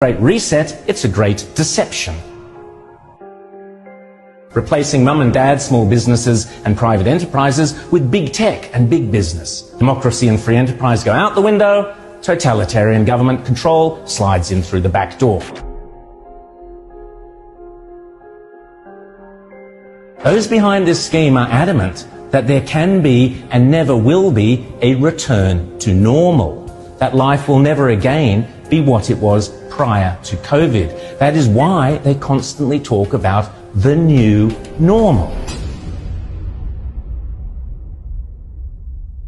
Great Reset, it's a great deception. Replacing mum and dad, small businesses and private enterprises with big tech and big business. Democracy and free enterprise go out the window, totalitarian government control slides in through the back door. Those behind this scheme are adamant that there can be and never will be a return to normal, that life will never again be what it was prior to COVID. That is why they constantly talk about the new normal.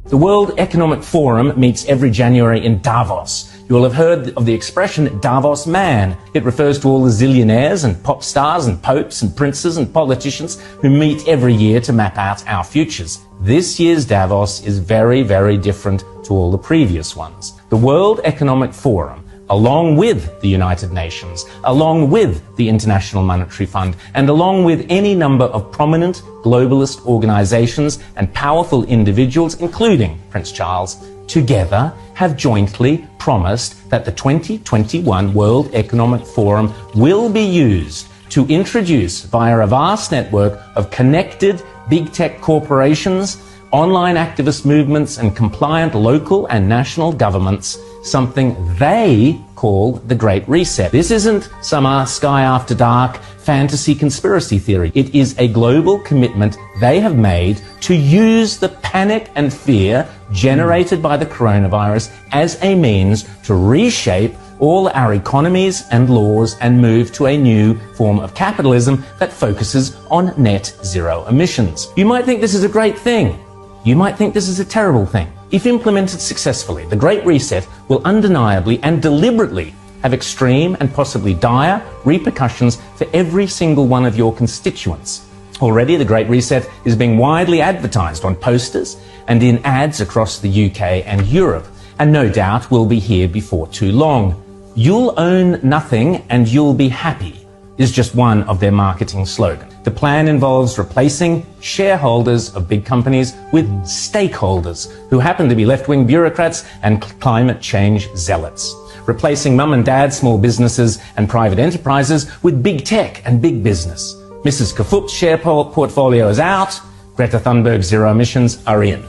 The World Economic Forum meets every January in Davos. You will have heard of the expression Davos man. It refers to all the zillionaires and pop stars and popes and princes and politicians who meet every year to map out our futures. This year's Davos is very, very different to all the previous ones. The World Economic Forum, along with the United Nations, along with the International Monetary Fund, and along with any number of prominent globalist organizations and powerful individuals, including Prince Charles, together have jointly promised that the 2021 World Economic Forum will be used to introduce, via a vast network of connected big tech corporations, online activist movements and compliant local and national governments, something they call the Great Reset. This isn't some Sky After Dark fantasy conspiracy theory. It is a global commitment they have made to use the panic and fear generated by the coronavirus as a means to reshape all our economies and laws and move to a new form of capitalism that focuses on net zero emissions. You might think this is a great thing. You might think this is a terrible thing. If implemented successfully, the Great Reset will undeniably and deliberately have extreme and possibly dire repercussions for every single one of your constituents. Already, the Great Reset is being widely advertised on posters and in ads across the UK and Europe, and no doubt will be here before too long. You'll own nothing and you'll be happy is just one of their marketing slogans. The plan involves replacing shareholders of big companies with stakeholders who happen to be left-wing bureaucrats and climate change zealots. Replacing mum and dad, small businesses and private enterprises with big tech and big business. Mrs. Kafup's share portfolio is out. Greta Thunberg's zero emissions are in.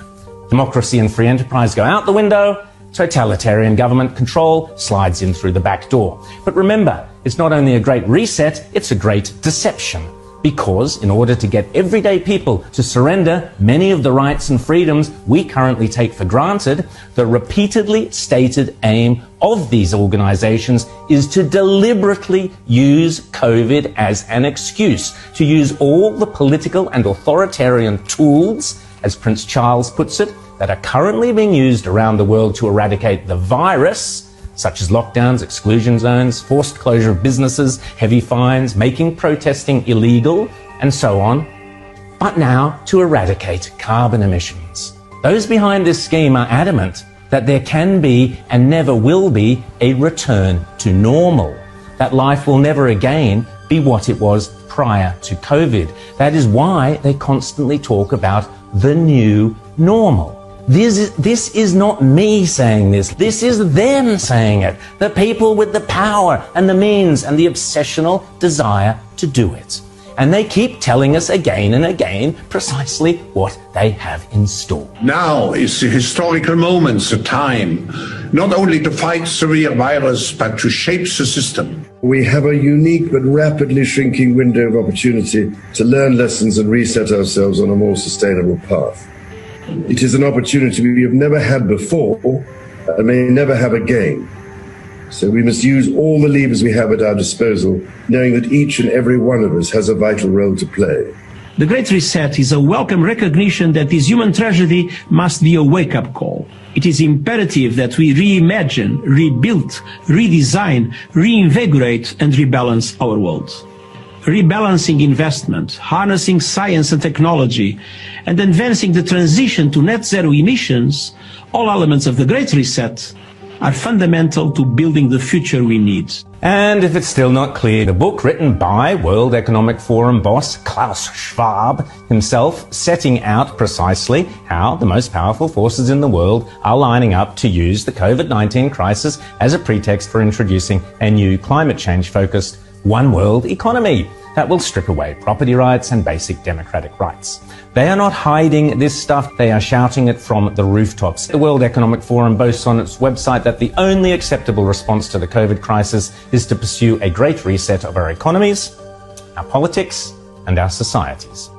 Democracy and free enterprise go out the window. Totalitarian government control slides in through the back door. But remember, it's not only a great reset, it's a great deception. Because in order to get everyday people to surrender many of the rights and freedoms we currently take for granted, the repeatedly stated aim of these organizations is to deliberately use COVID as an excuse, to use all the political and authoritarian tools, as Prince Charles puts it, that are currently being used around the world to eradicate the virus, such as lockdowns, exclusion zones, forced closure of businesses, heavy fines, making protesting illegal, and so on, but now to eradicate carbon emissions. Those behind this scheme are adamant that there can be and never will be a return to normal, that life will never again be what it was prior to COVID. That is why they constantly talk about the new normal. This is not me saying this. This is them saying it. The people with the power and the means and the obsessional desire to do it. And they keep telling us again and again precisely what they have in store. Now is the historical moment, the time, not only to fight the real virus, but to shape the system. We have a unique but rapidly shrinking window of opportunity to learn lessons and reset ourselves on a more sustainable path. It is an opportunity we have never had before and may never have again. So we must use all the levers we have at our disposal, knowing that each and every one of us has a vital role to play. The Great Reset is a welcome recognition that this human tragedy must be a wake-up call. It is imperative that we reimagine, rebuild, redesign, reinvigorate and rebalance our world. Rebalancing investment, harnessing science and technology, and advancing the transition to net zero emissions, all elements of the Great Reset, are fundamental to building the future we need. And if it's still not clear, the book written by World Economic Forum boss Klaus Schwab himself, setting out precisely how the most powerful forces in the world are lining up to use the COVID-19 crisis as a pretext for introducing a new climate change-focused one world economy that will strip away property rights and basic democratic rights. They are not hiding this stuff, they are shouting it from the rooftops. The World Economic Forum boasts on its website that the only acceptable response to the COVID crisis is to pursue a great reset of our economies, our politics, and our societies.